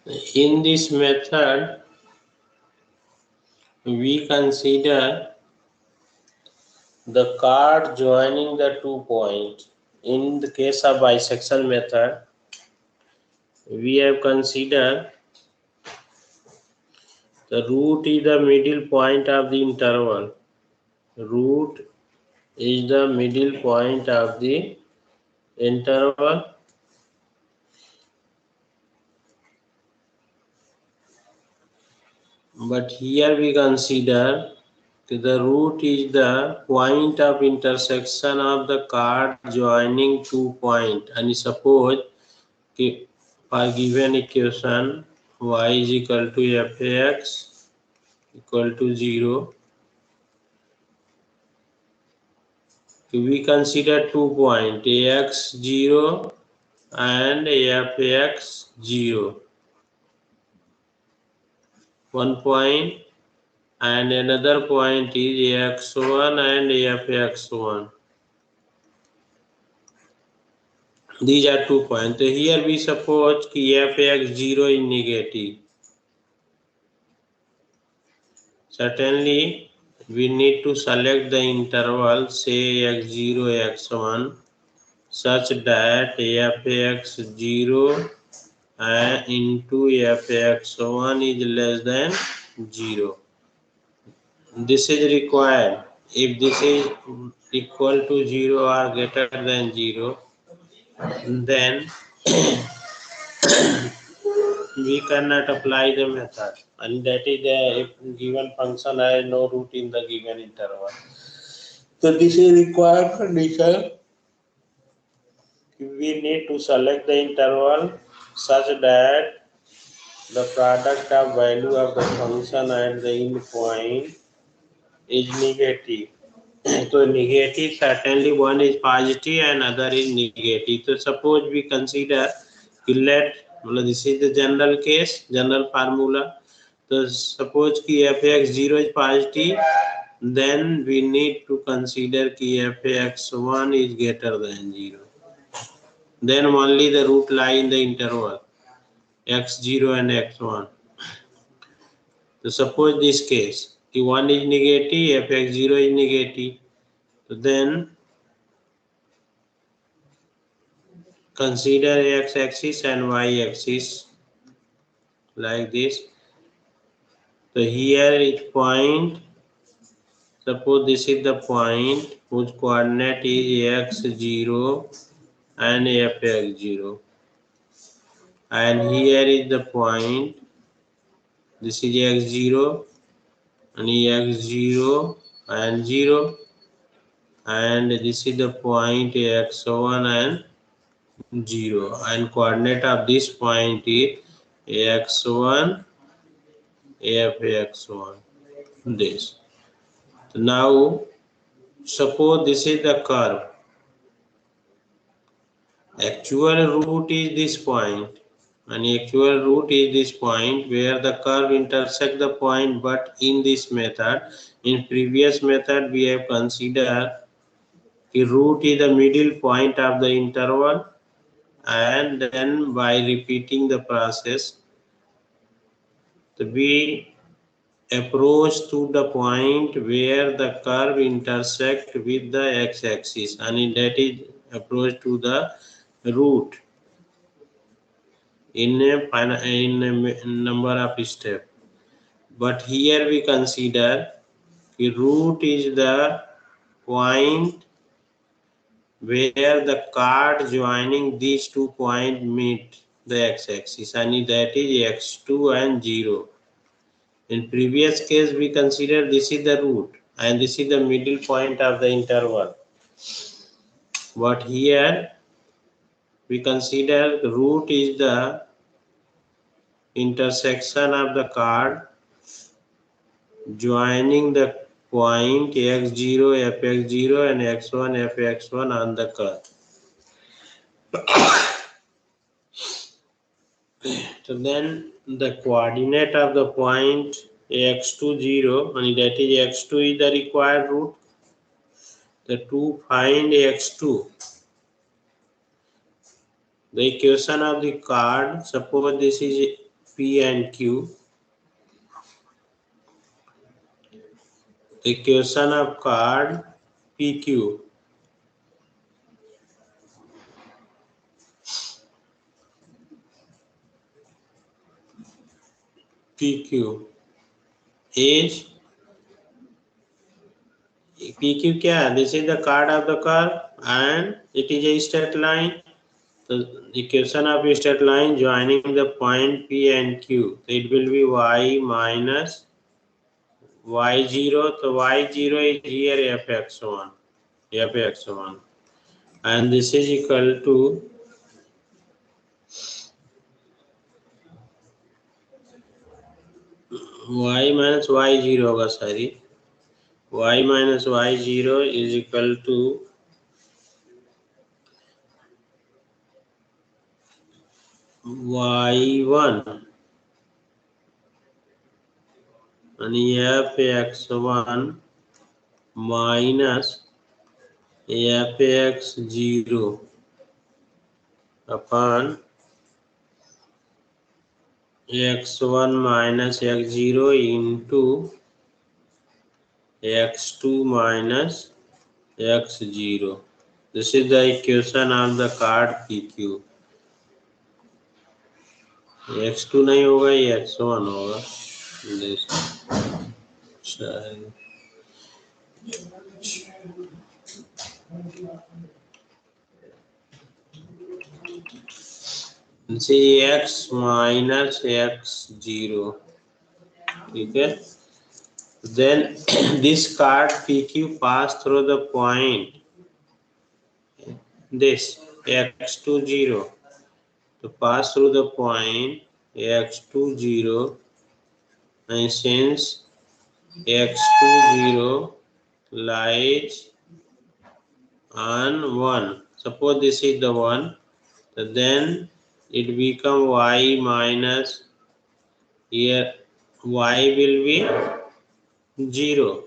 In this method, we consider the card joining the 2 points. In the case of bisexual method, we have considered the root is the middle point of the interval. Root is the middle point of the interval. But here we consider the root is the point of intersection of the card joining 2 points. And suppose for given equation y is equal to fx equal to 0, we consider 2 points ax 0 and fx 0. 1 point and another point is ax1 and fx1. These are 2 points. So here we suppose that fx0 is negative. Certainly, we need to select the interval, say x0, x1, such that fx0 into fx1 is less than 0. This is required. If this is equal to 0 or greater than 0, then we cannot apply the method, and that is if given function has no root in the given interval. So this is required condition. We need to select the interval such that the product of value of the function at the end point is negative. So negative, certainly one is positive and other is negative. So suppose we consider this is the general case, general formula. So suppose कि fx0 is positive, then we need to consider कि fx1 is greater than 0. Then only the root lie in the interval x0 and x1. So suppose this case, कि 1 is negative, fx0 is negative. So then consider x-axis and y-axis like this. So here is point. Suppose this is the point whose coordinate is x0 and fx0. And here is the point. This is x0 and x0 and 0. And this is the point x1 and 0. And coordinate of this point is x1 fx1. This. Now suppose this is the curve. Actual root is this point, and actual root is this point where the curve intersects the point. But in this method, in previous method, we have considered the root is the middle point of the interval, and then by repeating the process, we approach to the point where the curve intersect with the x-axis, and that is approach to the root in a number of steps. But here we consider the root is the point where the card joining these 2 points meet the x-axis, and that is x2 and 0. In previous case, we consider this is the root and this is the middle point of the interval. But here we consider the root is the intersection of the card joining the point x0, fx0 and x1, fx1 on the curve. So then the coordinate of the point x2, 0, and that is x2 is the required root. To find x2, the equation of the card, suppose this is P and Q. The equation of card PQ. PQ is PQ क्या? This is the card of the curve and it is a straight line. The equation of a straight line joining the point P and Q. So it will be y minus y0. So y0 is here fx1. Fx1. And this is equal to y minus y0 होगा सारी. Y minus y0 is equal to y1 and fx1 minus fx0 upon x1 minus x0 into x2 minus x0. This is the equation of the card PQ. x2 नहीं होगा, ये x1 होगा. This is x minus x0. ठीक है. Then this card PQ pass through the point this x2 0. To pass through the point x2 0, and since x2 0 lies on 1, suppose this is the 1, then it become y minus, here y will be 0.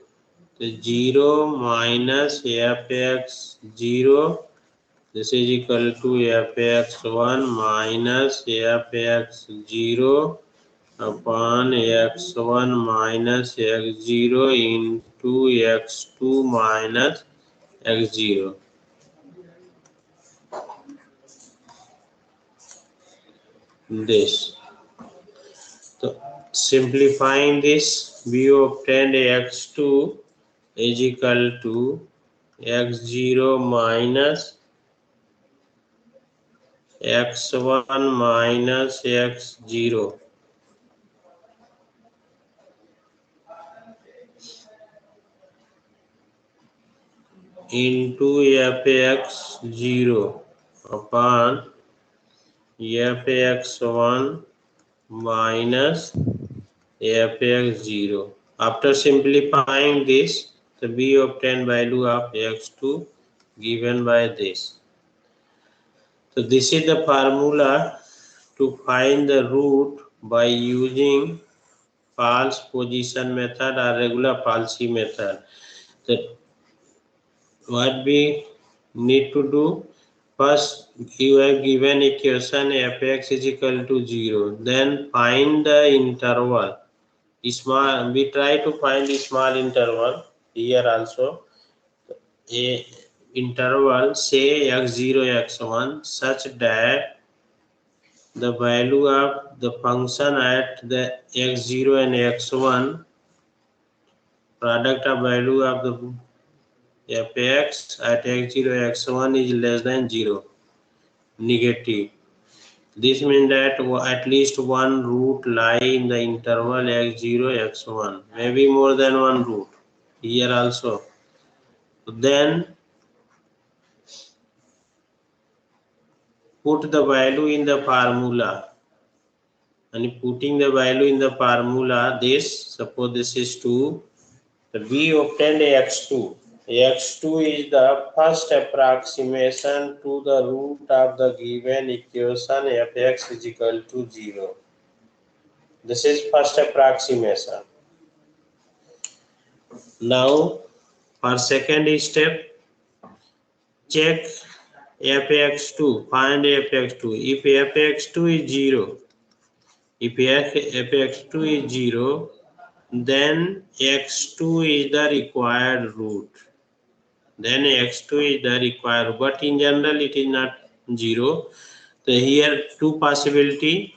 So 0 minus fx0, this is equal to fx1 minus fx0 upon x1 minus x0 into x2 minus x0. This. So simplifying this, we obtained x2 is equal to x0 minus x1 minus x0 into fx0 upon fx1 minus fx0. After simplifying this, we obtain value of x2 given by this. So this is the formula to find the root by using false position method or regular falsi method. So what we need to do, first you have given equation fx is equal to 0, then find the interval. Small, we try to find a small interval here also, a interval say x0 x1 such that the value of the function at the x0 and x1, product of value of the fx at x0 x1 is less than 0, negative. This means that at least one root lie in the interval x0 x1, maybe more than one root here also. Then put the value in the formula, and putting the value in the formula, this, suppose this is 2, we obtained x2. x2 is the first approximation to the root of the given equation fx is equal to 0. This is first approximation. Now for second step, check fx2, find fx2. If fx2 is 0, If x2 is 0, then x2 is the required root. Then x2 is the required, but in general it is not 0. So here two possibility,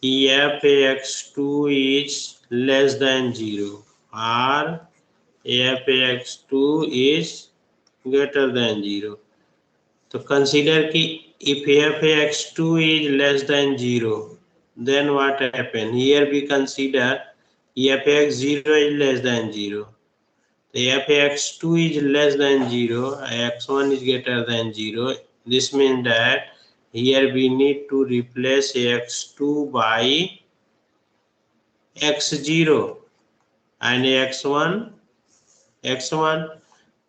if x2 is less than 0 or if x2 is greater than 0. So consider ki if f(x2) is less than 0, then what happen? Here we consider f(x0) is less than 0. So f(x2) is less than 0, x1 is greater than 0. This means that here we need to replace x2 by x0 and x1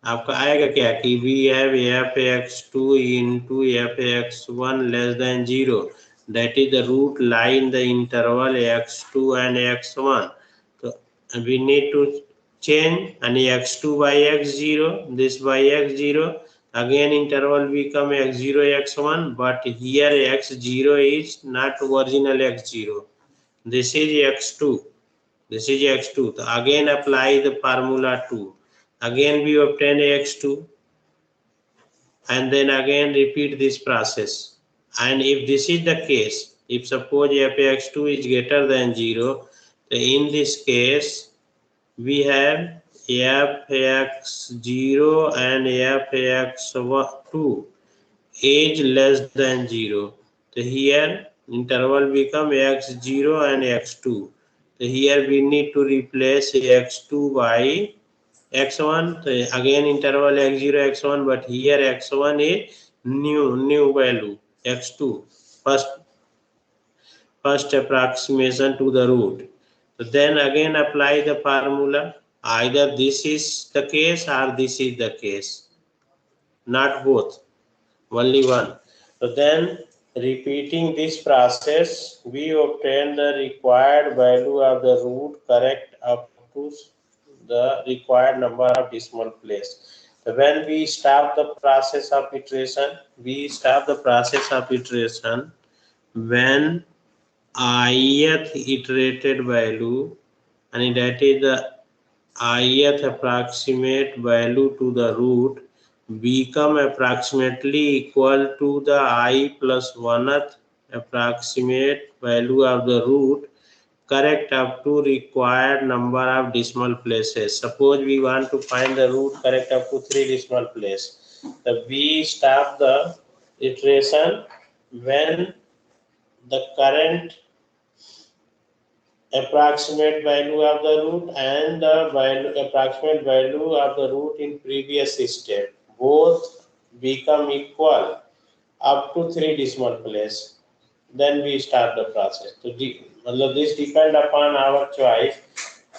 आपका आएगा क्या कि we have f(x2) into f(x1) less than 0, that is the root lie in the interval x2 and x1. So we need to change and x2 by x0, this by x0, again interval become x0 x1, but here x0 is not original x0, this is x2, this is x2. So again apply the formula 2. Again we obtain x2 and then again repeat this process. And if this is the case, if suppose f(x2) is greater than 0, then in this case we have f(x0) and f(x2) is less than 0. So here interval become x0 and x2. So here we need to replace x2 by x1. So again interval x0 x1, but here x1 is new value, x2 first approximation to the root. So then again apply the formula, either this is the case or this is the case, not both, only one. So then repeating this process, we obtain the required value of the root correct up to the required number of decimal place. So when we stop the process of iteration, when ith iterated value, and that is the ith approximate value to the root become approximately equal to the I plus 1th approximate value of the root correct up to required number of decimal places. Suppose we want to find the root correct up to 3 decimal place. We stop the iteration when the current approximate value of the root and the approximate value of the root in previous step both become equal up to 3 decimal place, then we start the process. So this depend upon our choice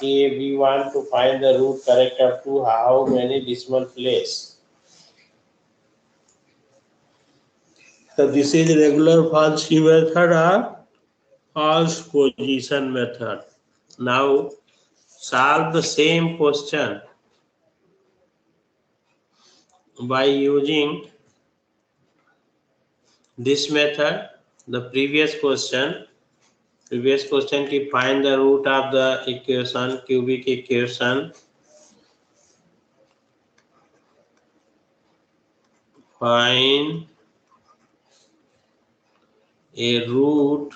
if we want to find the root correct up to how many decimal place. So this is regular false key method or false position method. Now solve the same question by using this method. The previous question to find the root of the equation, cubic equation. Find a root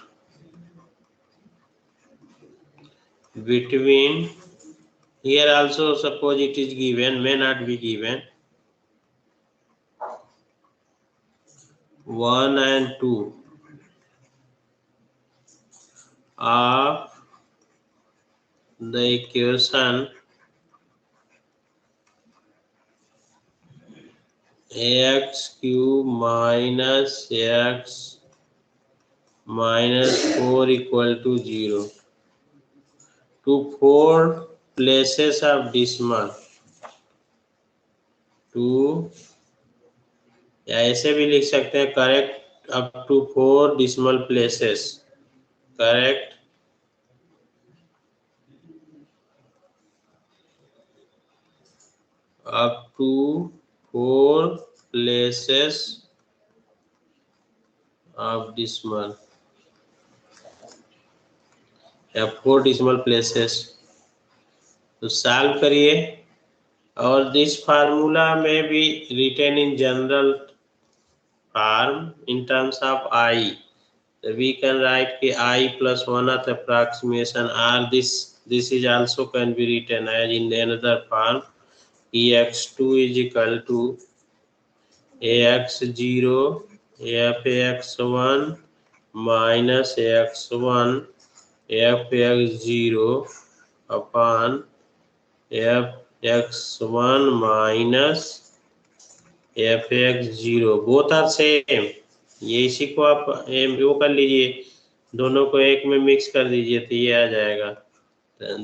between, here also suppose it is given, may not be given, 1 and 2 of the equation x cube minus x minus 4 equal to 0 to 4 places of decimal, to या ऐसे भी लिख सकते हैं correct up to 4 decimal places, correct up to 4 places of decimal. या 4 decimal places। तो solve करिए, और दिस फार्मूला में be written in general form in terms of i. We can write कि I plus 1th approximation, or this is also can be written as in another form, EX2 is equal to AX0 FAX1 minus AX1 FX0 upon FX1 minus FX0, both are same. ये इसी को आप वो कर लीजिए, दोनों को एक में मिक्स कर दीजिए तो ये आ जाएगा।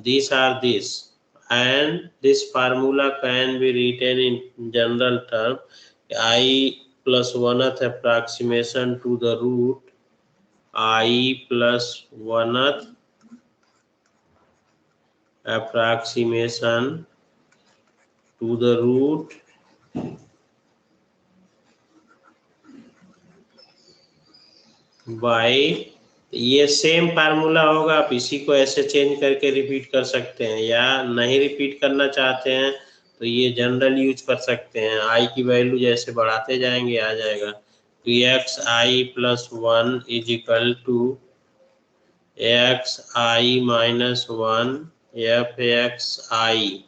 This or this, and this formula can be written in general term I plus 1th approximation to the root I plus 1th approximation to the root by. ये सेम फार्मूला होगा, आप इसी को ऐसे चेंज करके रिपीट कर सकते हैं, या नहीं रिपीट करना चाहते हैं तो ये जनरल यूज कर सकते हैं। आई की वैल्यू जैसे बढ़ाते जाएंगे आ जाएगा। तो x i plus 1 is equal to x i minus 1 f x i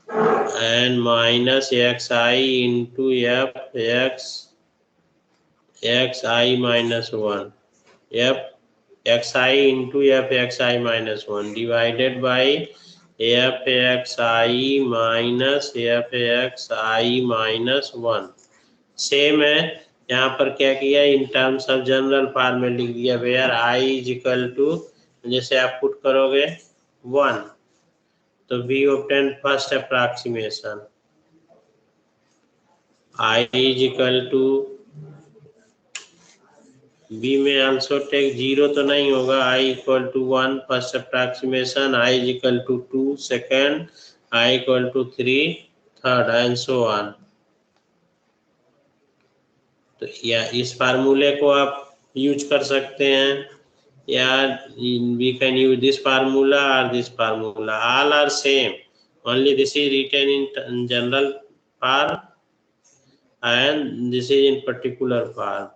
and minus x i into f x i minus 1 f xi into fxi minus 1 divided by fxi minus fxi minus 1। Same है, यहाँ पर क्या किया, in terms of general form में लिख दिया, where i is equal to, जैसे आप पुट करोगे 1 तो we obtain first approximation i is equal to, we may also take 0 तो नहीं होगा, i equal to 1 first approximation, i is equal to 2 second, i equal to 3 third, and so on. तो या इस फार्मूले को आप यूज कर सकते हैं, या we can use this formula और this formula, all are same, only this is written in general form and this is in particular form.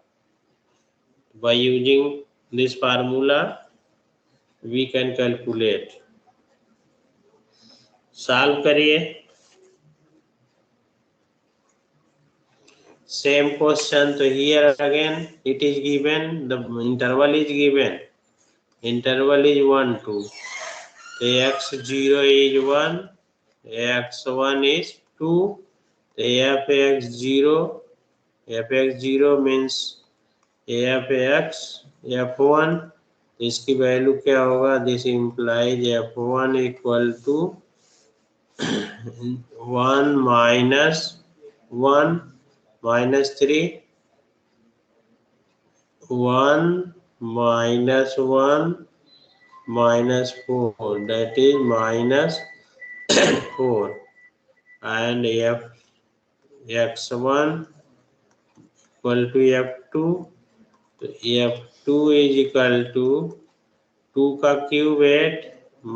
By using this formula we can calculate। Solve करिए, same question. तो here again it is given, the interval is given, interval is 1 2, तो x0 is 1, x1 is 2, तो fx0 means fx f1, इसकी value क्या होगा, this implies f1 equal to 1 minus 1 minus 3, 1 minus 1 minus 4, that is minus 4, and x1 equal to f2, तो f2 is equal to 2 का cube 8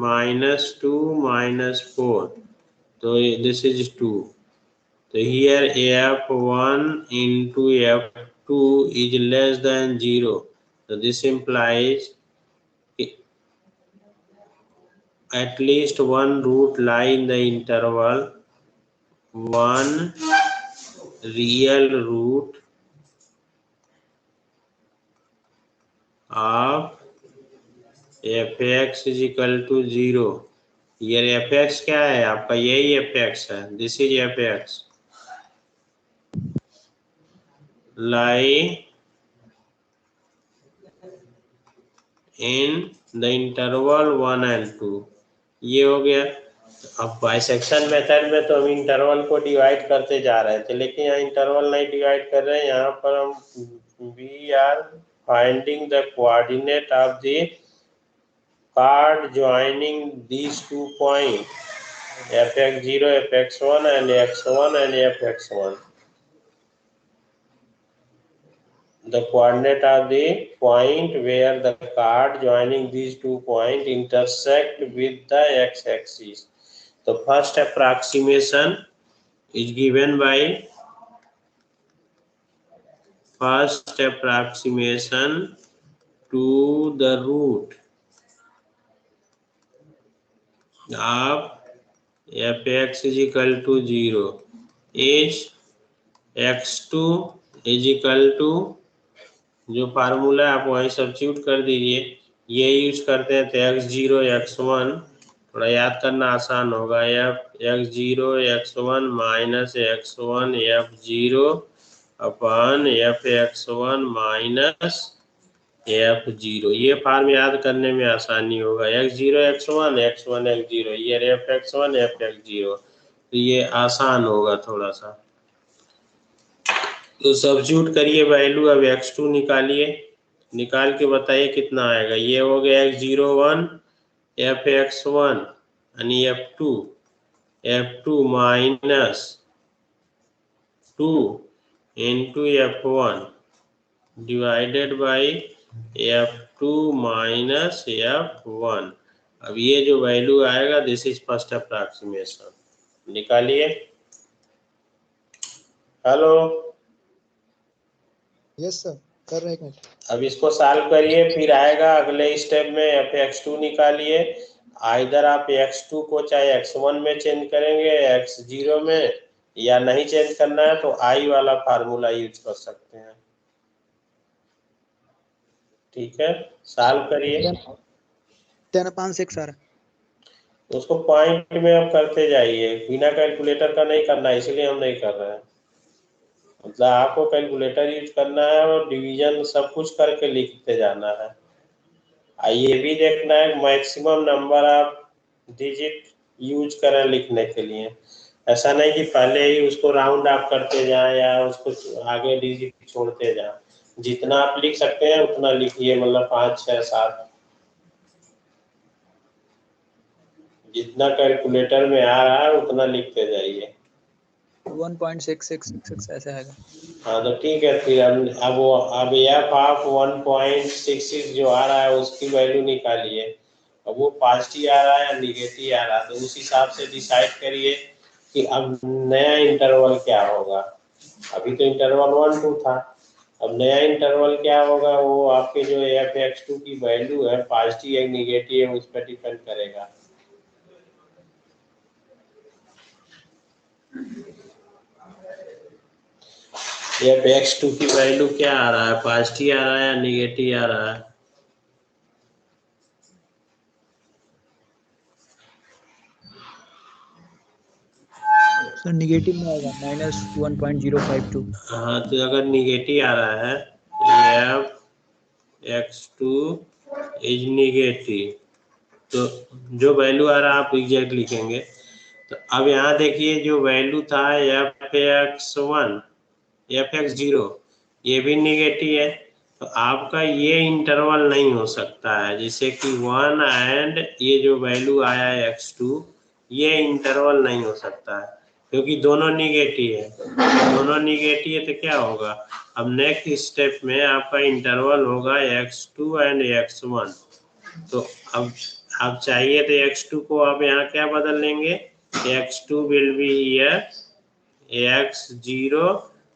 minus 2 minus 4, तो this is 2, तो here f1 into f2 is less than 0, so this implies at least one root lie in the interval, one real root of fx is equal to 0। ये fx क्या है आपका, यही fx है, this is fx, lie in the interval 1 and 2। ये हो गया। अब बाइसेक्शन मेथड में तो हम इंटरवल को डिवाइड करते जा रहे थे, लेकिन यहाँ इंटरवल नहीं डिवाइड कर रहे हैं, यहाँ पर हम we are finding the coordinate of the chord joining these 2 points fx0 fx1 and x1 and fx1। the coordinate of the point where the chord joining these 2 points intersect with the x-axis. The first approximation is given by first approximation to the root of fx is equal to 0 is x2 is equal to, जो formula आप वहीं substitute कर दीजिए, ये use करते हैं तो x0 x1 थोड़ा याद करना आसान होगा, x0 x1 minus x1 f0 अपन fx1 माइनस f0, ये फार्म याद करने में आसानी होगा। x0 x1 x1 x0, ये fx1 fx0, तो ये आसान होगा थोड़ा सा। तो सब्स्टिट्यूट करिए वैल्यू, अब x2 निकालिए, निकाल के बताइए कितना आएगा। ये हो गया x01 fx1 यानी f2 minus 2 into f1 divided by f2 minus f1। अब ये जो वैल्यू आएगा दिस इज फर्स्ट अप्रॉक्सीमेशन, निकालिए। हेलो, यस सर, कर रहे हैं। अब इसको सॉल्व करिए, फिर आएगा अगले स्टेप में fx2 निकालिए। इधर आप x2 को चाहे x1 में चेंज करेंगे x0 में, या नहीं चेंज करना है तो i वाला फार्मूला यूज कर सकते हैं। ठीक है, सॉल्व करिए। 10/6 सर, उसको पॉइंट में अब करते जाइए, बिना कैलकुलेटर का नहीं करना, इसलिए हम नहीं कर रहे हैं। मतलब आपको कैलकुलेटर यूज करना है और डिवीजन सब कुछ करके लिखते जाना है। ये भी देखना है maximum number of digit use करें लिखने के लिए। ऐसा नहीं कि पहले ही उसको राउंड ऑफ करते जाएं या उसको आगे डिजिट छोड़ते जाएं। जितना आप लिख सकते हैं उतना लिखिए, मतलब 5 6 7, जितना कैलकुलेटर में आ रहा है उतना लिखते जाइए। 1.6666 ऐसे आएगा। हाँ तो ठीक है, फिर अब एफ ऑफ 1.66 जो आ रहा है उसकी वैल्यू निकालिए। अब वो पॉजिटिव आ रहा है या निगेटिव आ रहा है, तो उस हिसाब से डिसाइड करिए कि अब नया इंटरवल क्या होगा। अभी तो इंटरवल 1 2 था, अब नया इंटरवल क्या होगा, वो आपके जो fx2 की वैल्यू है पॉजिटिव या निगेटिव है उस पर डिपेंड करेगा। fx2 की वैल्यू क्या आ रहा है, पॉजिटिव आ रहा है या निगेटिव आ रहा है? सर निगेटिव में आएगा -1.052। हाँ तो अगर निगेटिव आ रहा है fx2 इज निगेटिव, तो जो वैल्यू आ रहा है आप एग्जैक्ट लिखेंगे। तो अब यहाँ देखिए जो वैल्यू था fx1 fx0 ये भी निगेटिव है, तो आपका ये इंटरवल नहीं हो सकता है, जैसे कि 1 एंड ये जो वैल्यू आया है x2, ये इंटरवल नहीं हो सकता है क्योंकि दोनों निगेटिव है। दोनों निगेटिव है तो क्या होगा, अब नेक्स्ट स्टेप में आपका इंटरवल होगा x2 एंड x1। तो अब आप चाहिए तो x2 को आप यहाँ क्या बदल लेंगे, x2 will be here x0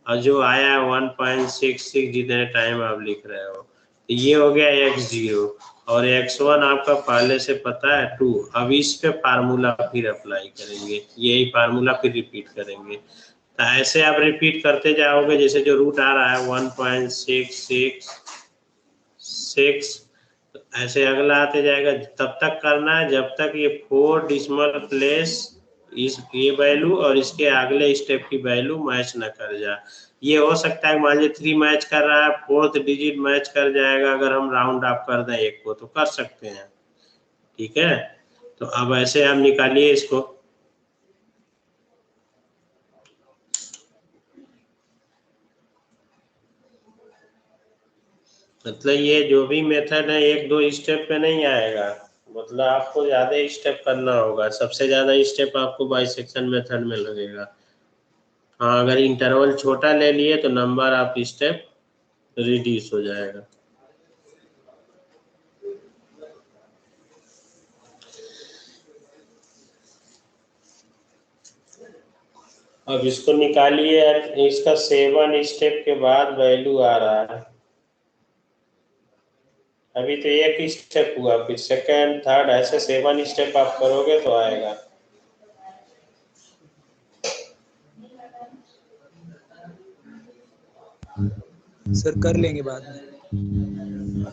और जो आया 1.66 जितने टाइम आप लिख रहे हो, तो ये हो गया x0 और x1 आपका पहले से पता है 2। अब इस पे फार्मूला फिर अप्लाई करेंगे, यही फार्मूला फिर रिपीट करेंगे। तो ऐसे आप रिपीट करते जाओगे, जैसे जो रूट आ रहा है 1.666, तो ऐसे अगला आते जाएगा। तब तक करना है जब तक ये 4 डिसिमल प्लेस इस ये वैल्यू और इसके अगले स्टेप की वैल्यू मैच न कर जाए। ये हो सकता है मान लीजिए 3 मैच कर रहा है, 4th डिजिट मैच कर जाएगा, अगर हम राउंड ऑफ कर दें एक को तो कर सकते हैं। ठीक है, तो अब ऐसे आप निकालिए इसको। मतलब ये जो भी मेथड है 1 2 स्टेप पे नहीं आएगा, मतलब आपको ज्यादा स्टेप करना होगा। सबसे ज्यादा स्टेप आपको बाइसेक्शन मेथड में लगेगा। हाँ, अगर इंटरवल छोटा ले लिए तो नंबर ऑफ स्टेप रिड्यूस हो जाएगा। अब इसको निकालिए, इसका 7 स्टेप के बाद वैल्यू आ रहा है। अभी तो एक स्टेप हुआ, फिर सेकंड थर्ड ऐसे 7 स्टेप आप करोगे तो आएगा। सर कर लेंगे बाद में।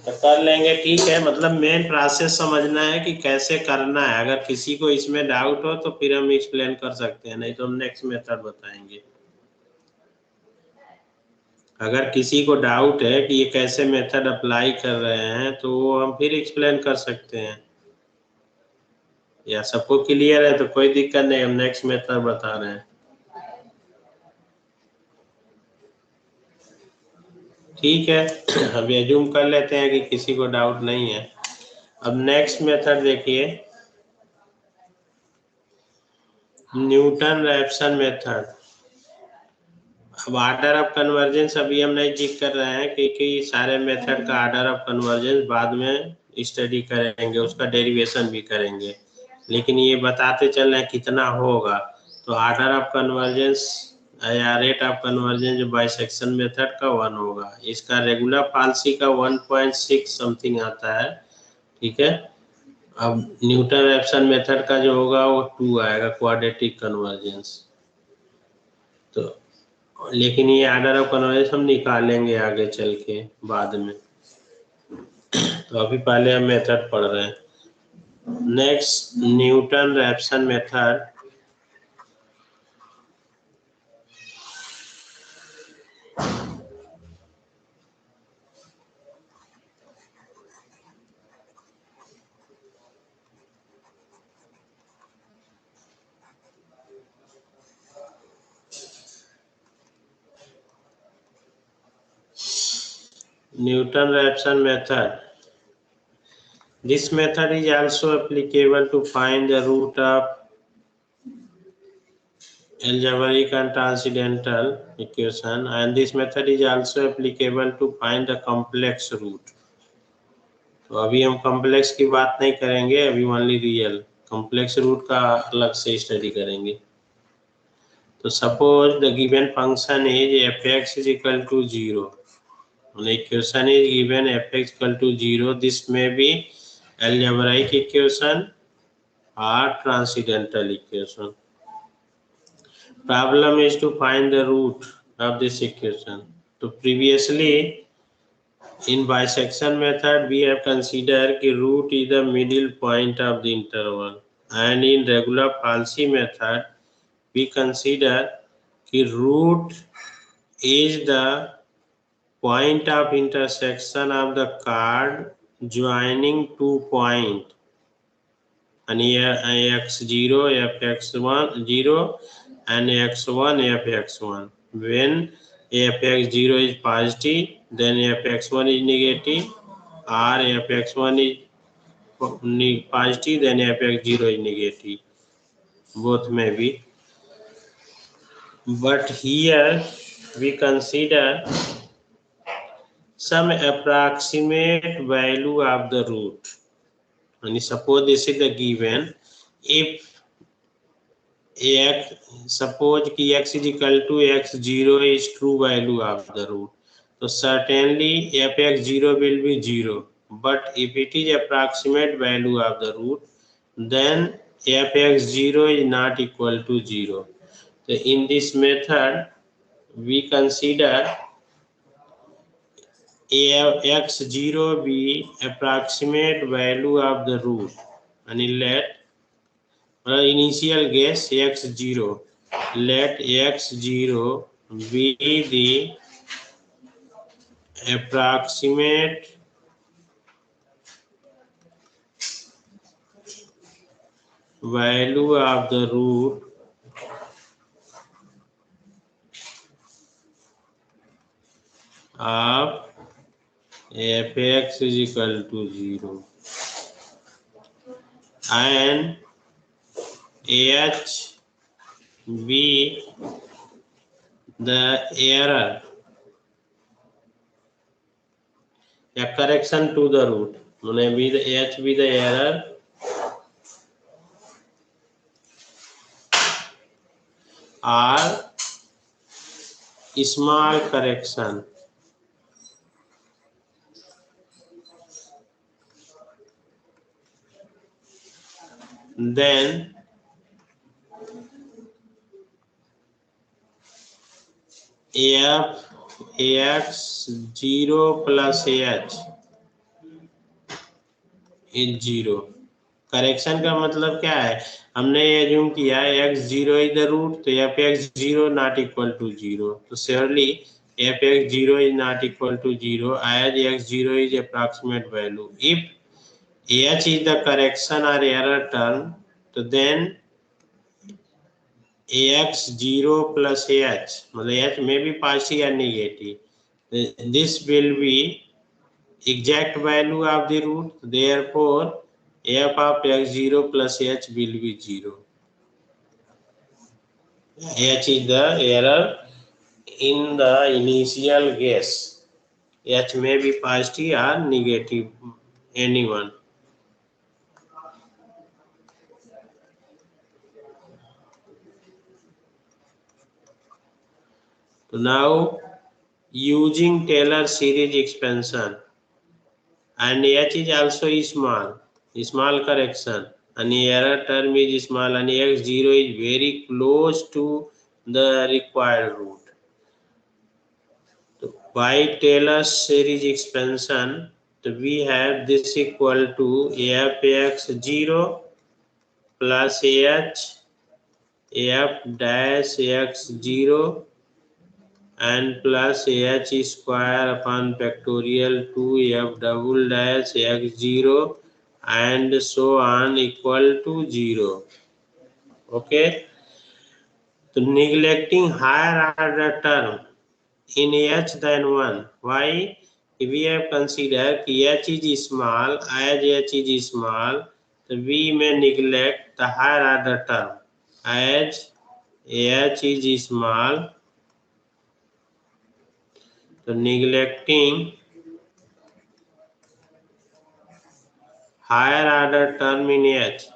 तो कर लेंगे, ठीक है। मतलब मेन प्रोसेस समझना है कि कैसे करना है। अगर किसी को इसमें डाउट हो तो फिर हम एक्सप्लेन कर सकते हैं, नहीं तो हम नेक्स्ट मेथड बताएंगे। अगर किसी को डाउट है कि ये कैसे मेथड अप्लाई कर रहे हैं तो वो हम फिर एक्सप्लेन कर सकते हैं, या सबको क्लियर है तो कोई दिक्कत नहीं, हम नेक्स्ट मेथड बता रहे हैं। ठीक है, अब एज्यूम कर लेते हैं कि किसी को डाउट नहीं है। अब नेक्स्ट मेथड देखिए, न्यूटन रैप्सन मेथड। अब ऑर्डर ऑफ कन्वर्जेंस अभी हम नहीं जिक्र कर रहे हैं, क्योंकि सारे मेथड का ऑर्डर ऑफ कन्वर्जेंस बाद में स्टडी करेंगे, उसका डेरिवेशन भी करेंगे, लेकिन ये बताते चल रहे हैं कितना होगा। तो ऑर्डर ऑफ कन्वर्जेंस या रेट ऑफ कन्वर्जेंस जो बाइसेक्शन मेथड का 1 होगा, इसका रेगुलर फॉल्सी का 1.6 समथिंग आता है। ठीक है, अब न्यूटन रैप्सन मेथड का जो होगा वो 2 आएगा, क्वाड्रेटिक कन्वर्जेंस। तो लेकिन ये ऑर्डर ऑफ कन्वर्जेंस हम निकालेंगे आगे चल के बाद में, तो अभी पहले हम मेथड पढ़ रहे हैं। Next, Newton Raphson method. Newton Raphson method. This method is also applicable to find the root of algebraic and transcendental equation, and this method is also applicable to find the complex root. तो अभी हम complex की बात नहीं करेंगे, अभी only real. Complex root का अलग से स्टडी करेंगे। तो suppose the given function is f(x) is equal to 0. When the equation is given f(x) equal to 0, this may be algebraic equation or transcendental equation. Problem is to find the root of this equation. So previously in bisection method we have considered कि root is the middle point of the interval, and in regular Falsi method we consider कि root is the point of intersection of the chord joining 2 points, and here x0 fx1 0 and x1 fx1. When fx0 is positive, then fx1 is negative, or fx1 is positive, then fx0 is negative. Both may be. But here we consider some approximate value of the root. And suppose this is the given. If suppose कि x is equal to x0 is true value of the root, so certainly fx0 will be 0. But if it is approximate value of the root, then fx0 is not equal to 0. So in this method we consider x0 be approximate value of the root, and let initial guess x0, let x0 be the approximate value of the root of fx is equal to 0, and h be the error या correction to the root मैंने with h with error or small correction. Then f x 0 plus h is 0. Correction का मतलब क्या है, हमने ये assume किया x 0 is the root, तो f x 0 not equal to 0, तो surely f x 0 is not equal to 0 as x 0 is approximate value. If h is the correction or error term, तो then ax 0 plus h मतलब h may be positive or negative, this will be exact value of the root, therefore f of x 0 plus h will be 0. H is the error in the initial guess. H may be positive or negative, anyone. So now using Taylor series expansion, and h is also small correction, and error term is small, and x 0 is very close to the required root. So by Taylor series expansion, so we have this equal to f x 0 plus h f dash x 0 and plus h square upon factorial 2 f double dash x 0 and so on equal to 0. Okay, so neglecting higher order term in h than 1. Why? We have considered h is small, as h is small, so we may neglect the higher order term as h is small. So neglecting higher order term in h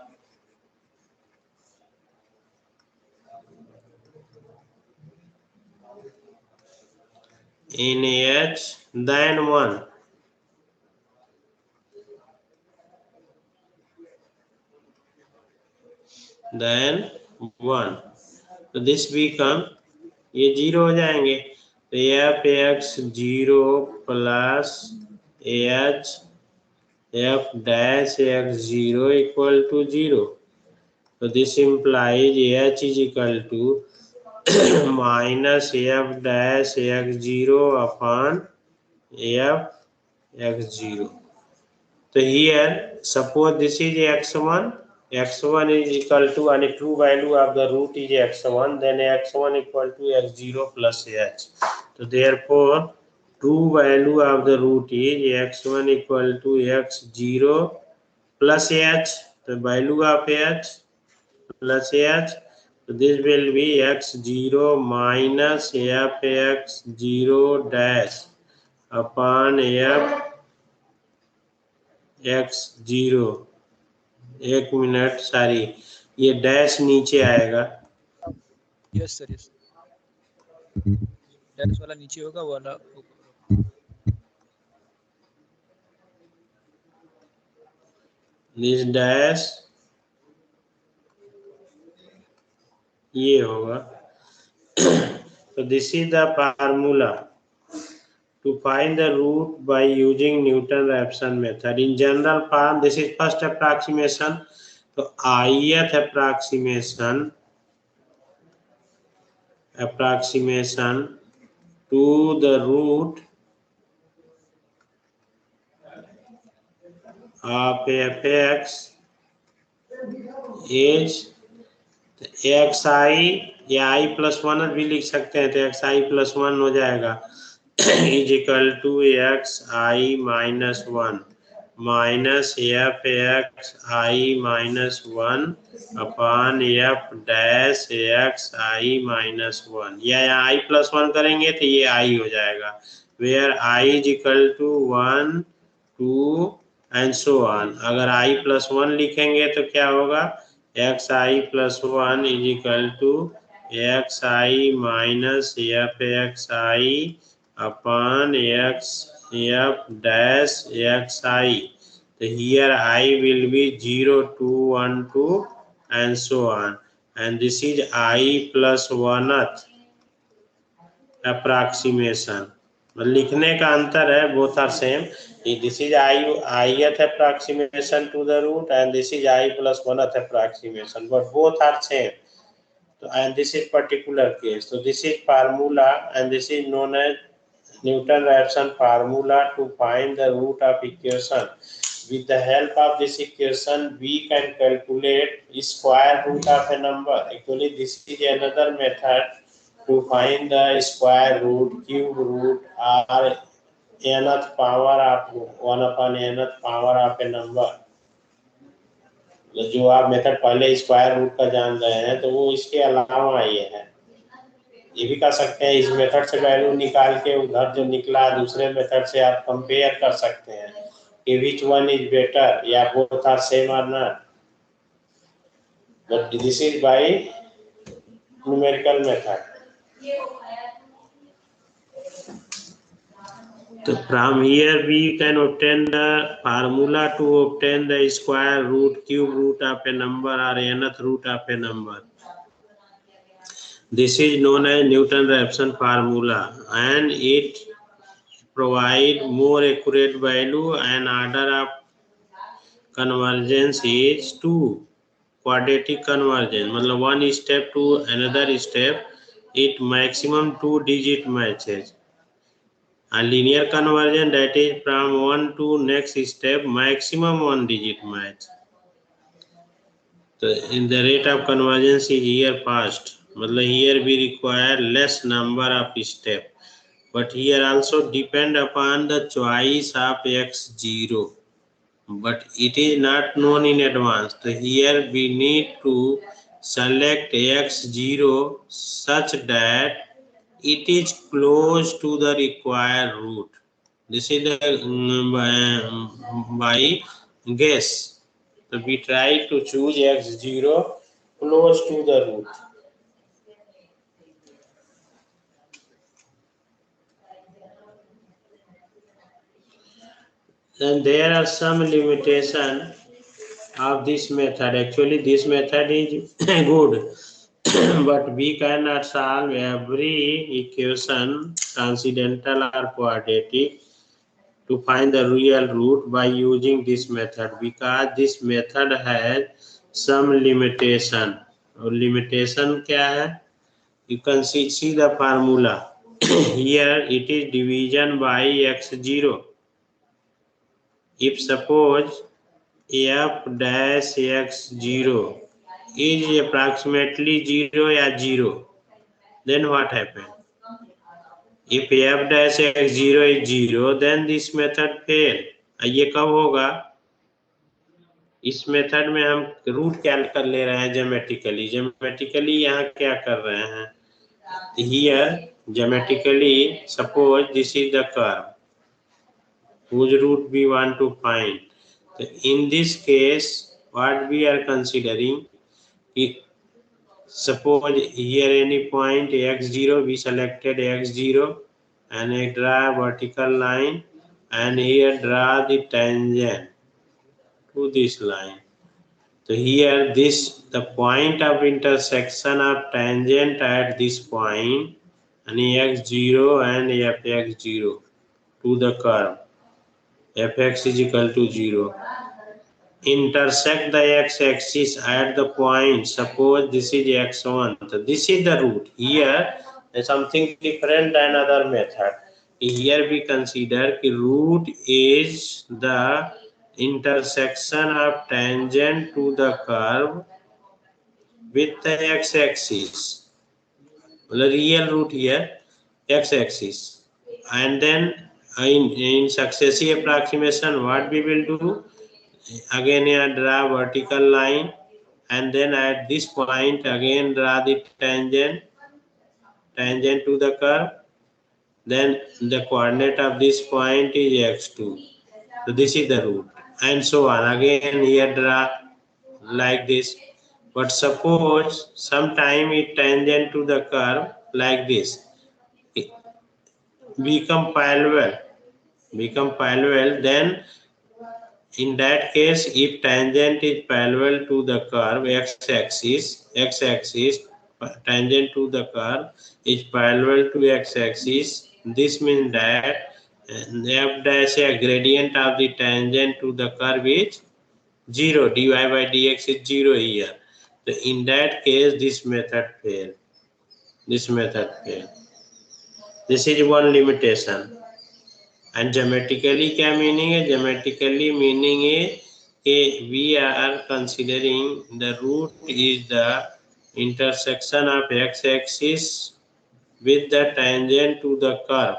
than 1. Then 1. तो this become ये 0 हो जाएंगे, तो f x 0 plus h f dash x 0 equal to 0. So this implies h is equal to minus f dash x 0 upon f x 0. So here suppose this is x1 is equal to, and true value of the root is x1, then x1 equal to x0 plus h. So therefore true value of the root is x1 equal to x0 plus h, the value of h plus h, so this will be x0 minus f x0 dash upon f x0. एक minute, sorry, ये dash नीचे आएगा। Yes sir, yes, dash वाला नीचे होगा, वाला this dash ये होगा। तो this is the formula to find the root by using Newton-Raphson method. In general form, this is first approximation. So ith approximation to the root of fx is xi, या i plus 1 भी लिख सकते हैं, तो xi plus 1 हो जाएगा is equal to xi minus 1 minus f x I minus 1 upon f dash x I minus 1, या यहाँ I plus 1 करेंगे तो ये I हो जाएगा, where I is equal to 1 2 and so on. अगर i प्लस 1 लिखेंगे तो क्या होगा, xi plus 1 is equal to xi minus fxi upon x f dash xi. So here I will be 0, 2, 1, 2 and so on, and this is I plus 1th approximation. लिखने का अंतर है, both are same. This is ith approximation to the root and this is I plus 1th approximation, but both are same. So, and this is particular case. So this is formula and this is known as Newton-Raphson formula to find the root of equation. With the help of this equation, we can calculate square root of a number. Actually, this is another method to find the square root, cube root, or nth power of 1 upon nth power of a number. जो आप method पहले square root का जान रहे हैं तो वो इसके अलावा ये है, ये भी कर सकते हैं। इस मेथड से वैल्यू निकाल के उधर जो निकला दूसरे मेथड से आप कंपेयर कर सकते हैं कि विच वन इज बेटर या बोथ आर सेम और not, but this is by numerical method. So from here we can obtain the formula to obtain the square root, cube root of a number or nth root of a number. This is known as Newton-Raphson formula and it provide more accurate value and order of convergence is 2. Quadratic convergence मतलब one step to another step, it maximum 2 digit matches. A linear conversion that is from one to next step maximum 1 digit match. So in the rate of convergence is here fast, मतलब here we require less number of step, but here also depend upon the choice of x0, but it is not known in advance. So here we need to select x0 such that it is close to the required root. This is the by guess. So we try to choose x0 close to the root. Then there are some limitation of this method. Actually this method is good but we cannot solve every equation transcendental or quadratic to find the real root by using this method, because this method has some limitation. और limitation क्या है? You can see the formula. Here it is division by x0. If suppose f dash x0 is approximately 0 या 0, then what happens? If f dash x0 is 0, then this method fail. ये कब होगा? इस method में हम root क्या कर ले रहे हैं ज्योमेट्रिकली यहाँ क्या कर रहे हैं, here geometrically suppose this is the curve whose root we want to find. So in this case what we are considering, suppose here any point x0, we selected x0 and I draw a vertical line and here draw the tangent to this line. So here the point of intersection of tangent at this point and x0 and fx0 to the curve fx is equal to 0 intersect the x-axis at the point, suppose this is x1. So this is the root. Here is something different than other method. Here we consider the root is the intersection of tangent to the curve with the x-axis. The real root here x-axis, and then in successive approximation what we will do, again here draw vertical line and then at this point again draw the tangent to the curve, then the coordinate of this point is x2 So this is the root, and so on. Again here draw like this. But suppose sometime it tangent to the curve like this, become parallel, then in that case, if tangent is parallel to the curve x-axis, tangent to the curve is parallel to x-axis, this means that f dash a gradient of the tangent to the curve is 0, dy by dx is 0 here. So in that case, this method fails. This is one limitation. And geometrically क्या meaning है? Geometrically meaning है कि we are considering the root is the intersection of x-axis with the tangent to the curve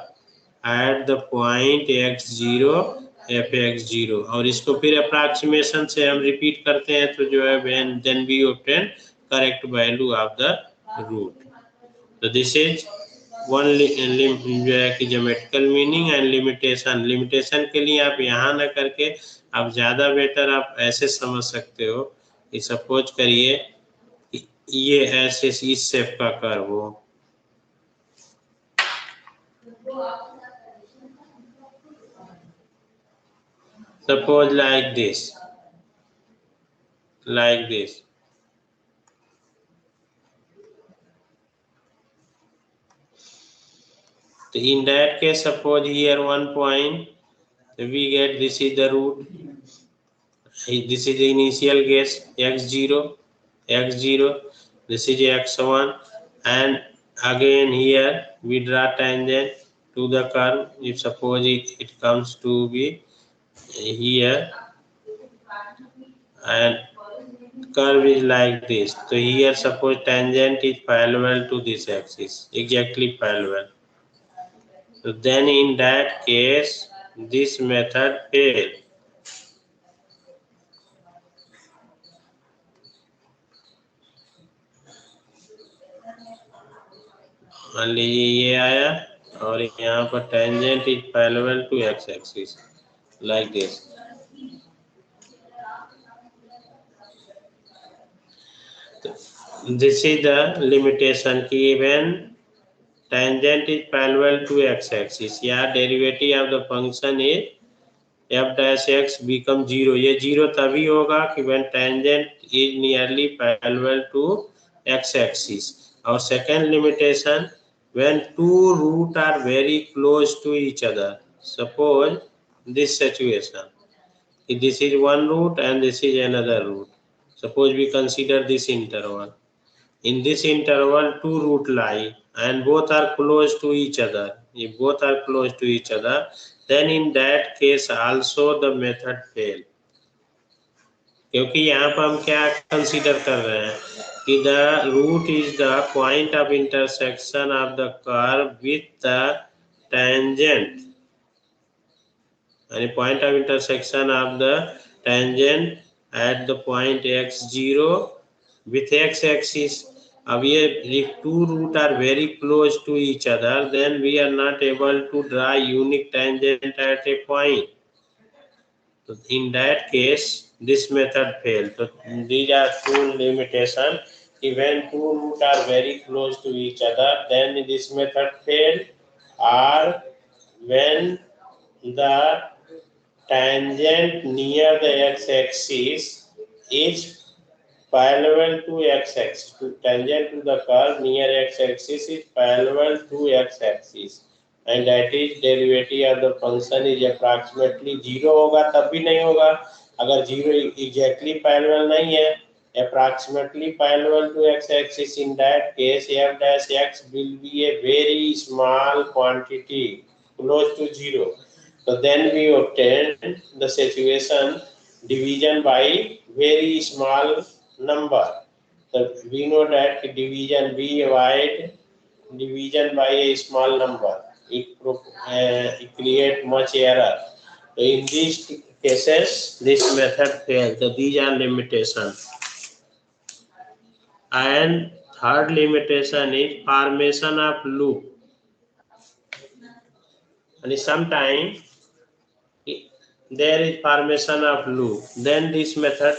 at the point x0 fx0, और इसको फिर approximation से हम repeat करते हैं तो जो है then we obtain correct value of the root. So this is one जो है कि ज्योमेट्रिकल मीनिंग एंड लिमिटेशन के लिए आप यहाँ ना करके आप ज़्यादा बेटर आप ऐसे समझ सकते हो कि सपोज करिए ये ऐसे इस शेप का कर्व हो, suppose like this So in that case, suppose here one point, we get this is the root. This is the initial guess x0. This is x1, and again here we draw tangent to the curve. If suppose it comes to be here, and curve is like this. So here suppose tangent is parallel to this axis, exactly parallel. So then in that case, this method fails. मान लीजिए ये आया और यहाँ पर tangent is parallel to x-axis like this. This is the limitation कि when tangent is parallel to x-axis, या derivative of the function is f dash x become 0. ये 0 तभी होगा कि when tangent is nearly parallel to x-axis. और second limitation, when two roots are very close to each other. Suppose this situation, this is one root and this is another root. Suppose we consider this interval. In this interval, two roots lie and both are close to each other. If both are close to each other, then in that case also the method fail. क्योंकि यहाँ पर हम क्या consider कर रहे हैं कि the root is the point of intersection of the curve with the tangent, यानी point of intersection of the tangent at the point x0 with x-axis. अब ये two root are very close to each other, then we are not able to draw unique tangent at a point. So in that case, this method fails. So these are two limitations. When two roots are very close to each other, then this method fails. Or when the tangent near the x-axis is parallel to x-axis. Tangent to the curve near x-axis is parallel to x-axis. And that is derivative of the function is approximately 0 होगा तब भी नहीं होगा अगर 0 exactly parallel नहीं है, approximately parallel to x-axis. In that case, f dash x will be a very small quantity close to 0. So then we obtain the situation division by very small number. So we know that division by a small number, it create much error. So in these cases, this method fails. So these are limitations. And third limitation is formation of loop. And sometimes there is formation of loop, then this method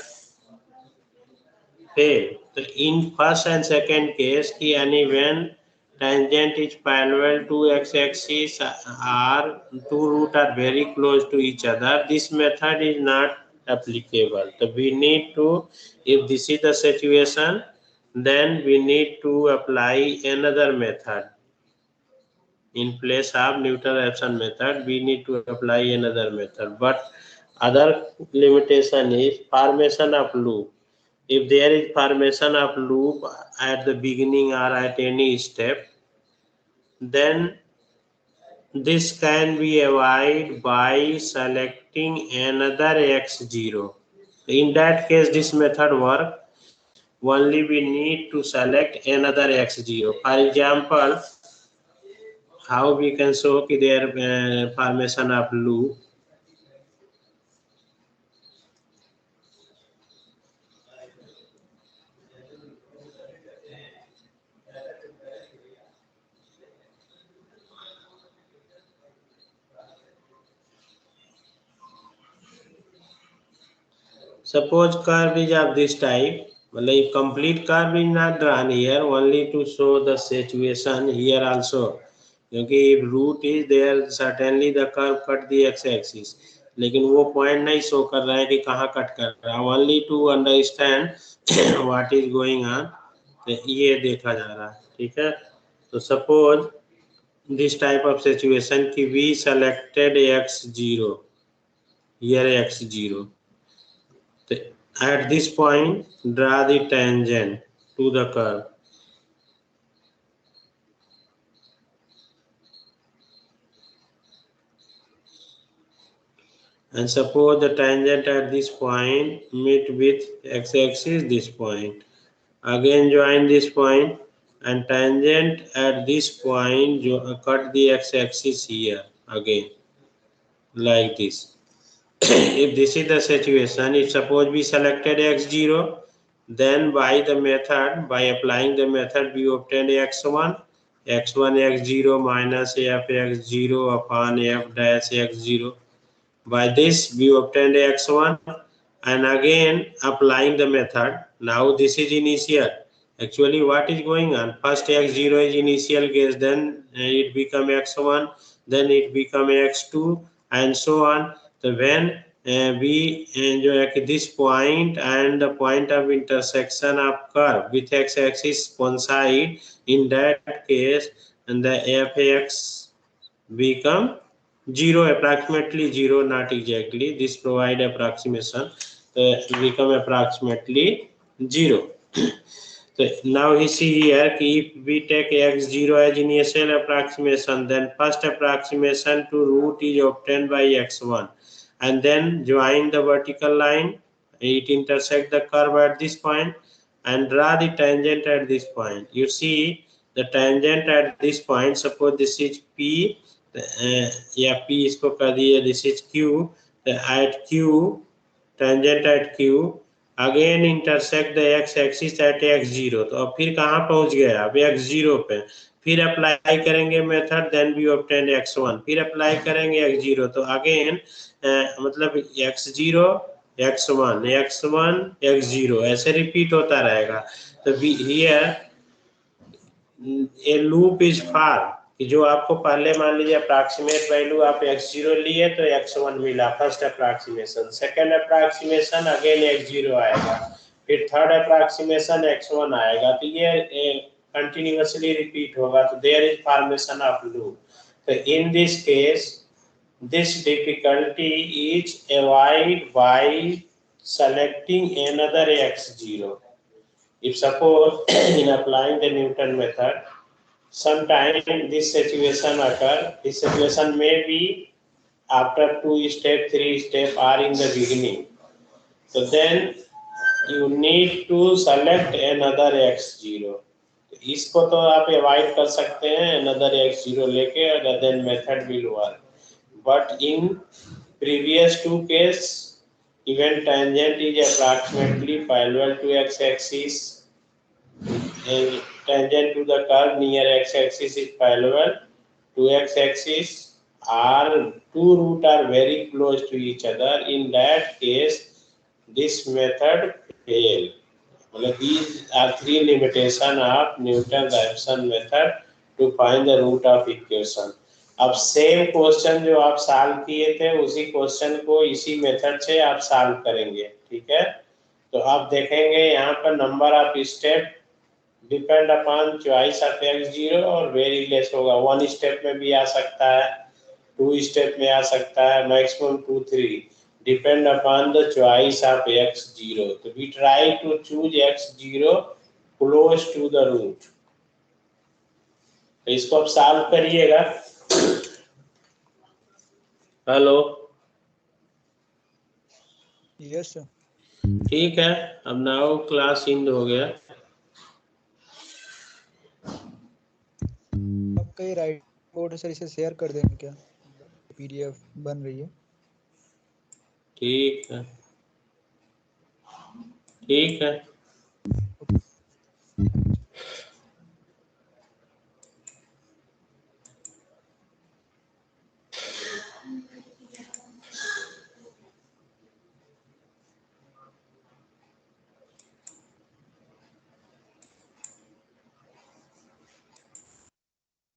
fail. So in first and second case, any when tangent is parallel to x-axis or two root are very close to each other, this method is not applicable. So we need to, if this is the situation, then we need to apply another method. In place of Newton-Raphson method, we need to apply another method. But other limitation is formation of loop. If there is formation of loop at the beginning or at any step, then this can be avoided by selecting another x0. In that case, this method work. Only we need to select another x0. For example, how we can show their formation of loop. Suppose curve is of this type. Well, complete curve is not drawn here, only to show the situation here also. क्योंकि if root is there, certainly the curve cut the x-axis. लेकिन वो point नहीं show कर रहा है कि कहाँ cut कर रहा है, only to understand what is going on. तो ये देखा जा रहा है, ठीक है. तो suppose this type of situation कि we selected x0, here x0. At this point, draw the tangent to the curve. And suppose the tangent at this point meet with x-axis this point. Again join this point, and tangent at this point cut the x-axis here again, like this. If this is the situation, if suppose we selected x0, then by applying the method, we obtained x1 x0 minus f x0 upon f dash x0. By this we obtained x1, and again applying the method. Now this is initial. Actually what is going on? First x0 is initial case, then it become x1, then it become x2, and so on. So when we enjoy this point and the point of intersection of curve with x-axis coincide, in that case, and the fx become 0, approximately 0, not exactly. This provide approximation, become approximately 0. So now you see here, if we take x0 as initial approximation, then first approximation to root is obtained by x1, and then join the vertical line, it intersect the curve at this point, and draw the tangent at this point. You see the tangent at this point, suppose this is p, या p इसको कर दिए, this is q, at q, tangent at q, again intersect the x axis at x0. तो अब फिर कहाँ पहुंच गया, अब x0 पे. फिर अप्लाई करेंगे method, then we obtain x1, फिर अप्लाई करेंगे x0. तो अगेन मतलब x0 x1 x1 x0 ऐसे रिपीट होता रहेगा. तो here A loop is for, कि जो आपको पहले मान लीजिए अप्रॉक्सीमेट वैल्यू आप x0 लिए तो x1 मिला first approximation, second approximation again x0 आएगा, फिर थर्ड अप्रॉक्सीमेशन x1 आएगा. तो ये कंटिन्यूअसली रिपीट होगा. तो there is formation of loop. तो in this case this difficulty is avoided by selecting another x0. If suppose in applying the Newton method, sometime this situation occur, this situation may be after 2 step, 3 step, or in the beginning. So then you need to select another x0. इसको तो आप avoid कर सकते हैं another x0 लेके, then method will work. But in previous two case, even tangent is approximately parallel to x-axis, and tangent to the curve near x-axis is parallel to x-axis, are two root are very close to each other, in that case this method fail. These are three limitation of Newton-Raphson method to find the root of equation. अब same question जो आप solve किए थे उसी question को इसी method से आप सॉल्व करेंगे, ठीक है। तो आप देखेंगे यहाँ पर number of step depend upon choice of x0 और वेरी लेस होगा, 1 स्टेप में भी आ सकता है, 2 स्टेप में आ सकता है, maximum 2 3 depend upon the choice of x0. So we try to choose x0 close to the root. तो इसको आप सॉल्व करिएगा। Hello, yes sir. ठीक है, अब नाउ क्लास इंड हो गया। आपका ये राइट कोड है सर, इसे शेयर कर देंगे क्या? पीडीएफ बन रही है। ठीक है, ठीक है।